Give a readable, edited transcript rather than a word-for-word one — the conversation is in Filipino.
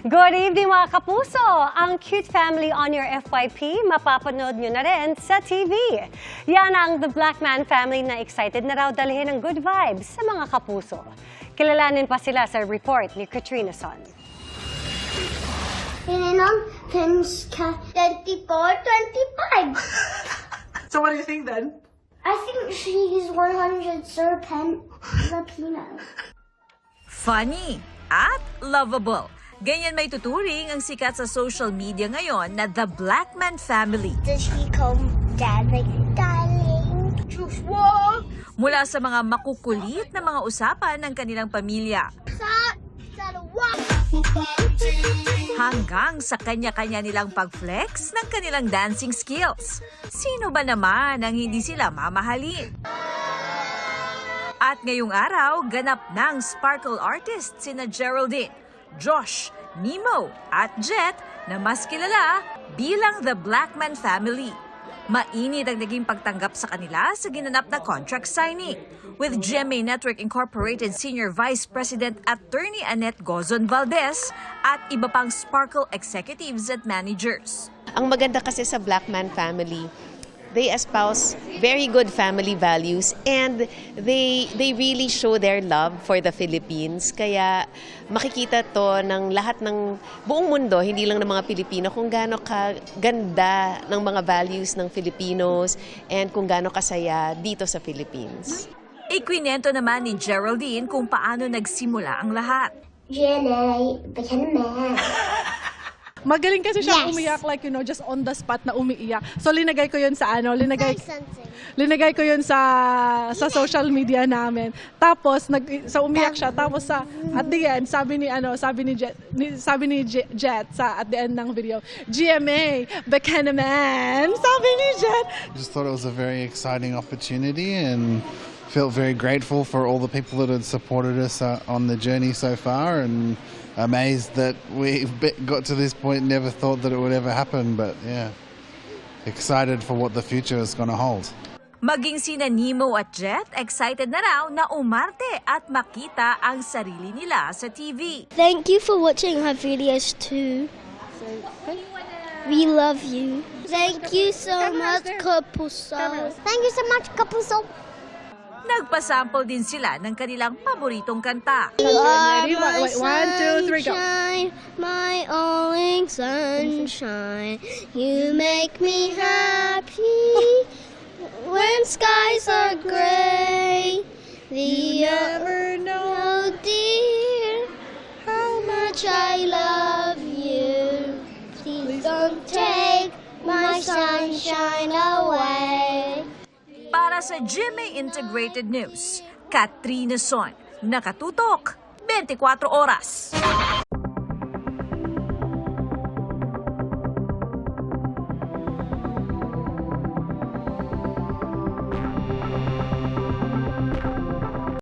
Good evening mga kapuso! Ang Cute Family on your FYP, mapapanood nyo na rin sa TV. Yan ang The Black Man Family na excited na raw dalhin ng good vibes sa mga kapuso. Kilalanin pa sila sa report ni Katrina Son. Pinanong Pinska 24, 25. So what do you think then? I think she's 100 Filipino. Funny at lovable. Ganyan may tuturing ang sikat sa social media ngayon na The Black Man Family. Does he call Dad like, darling? Joshua! Mula sa mga makukulit na mga usapan ng kanilang pamilya hanggang sa kanya-kanya nilang pag-flex ng kanilang dancing skills. Sino ba naman ang hindi sila mamahalin? At ngayong araw, ganap ng sparkle artist sina Geraldine, Josh, Nemo at Jet na mas kilala bilang The Black Man Family. Mainit ang naging pagtanggap sa kanila sa ginanap na contract signing with GMA Network Incorporated Senior Vice President Attorney Annette Gozon Valdez at iba pang Sparkle executives at managers. Ang maganda kasi sa Black Man Family, they espouse very good family values and they really show their love for the Philippines. Kaya makikita to ng lahat ng buong mundo, hindi lang ng mga Pilipino, kung gaano kaganda ng mga values ng Filipinos and kung gaano kasaya dito sa Philippines. Ikwinento naman ni Geraldine kung paano nagsimula ang lahat. Jenny became a man. Magaling kasi siya Yes. umiyak, like, you know, just on the spot na umiiyak. So, linagay ko yun sa linagay ko yun sa social media namin. Tapos, umiyak siya. Tapos, at the end, sabi ni Jet at the end ng video, GMA, became a man. Sabi ni Jet. I just thought it was a very exciting opportunity and felt very grateful for all the people that had supported us on the journey so far, and amazed that we got to this point. Never thought that it would ever happen, but yeah, excited for what the future is going to hold. Maging sina Nemo at Jet, excited na raw na umarte at makita ang sarili nila sa TV. Thank you for watching our videos too. We love you. Thank you so much, Kapuso. Thank you so much, Kapuso. Nagpasample din sila ng kanilang paboritong kanta. Ready? Wait, 1, 2, 3, go. Sunshine, my only sunshine, you make me happy when skies are gray. The ever know, dear, how much I love you. Please don't take my sunshine away. Para sa GMA Integrated News, Katrina Son, nakatutok, 24 oras.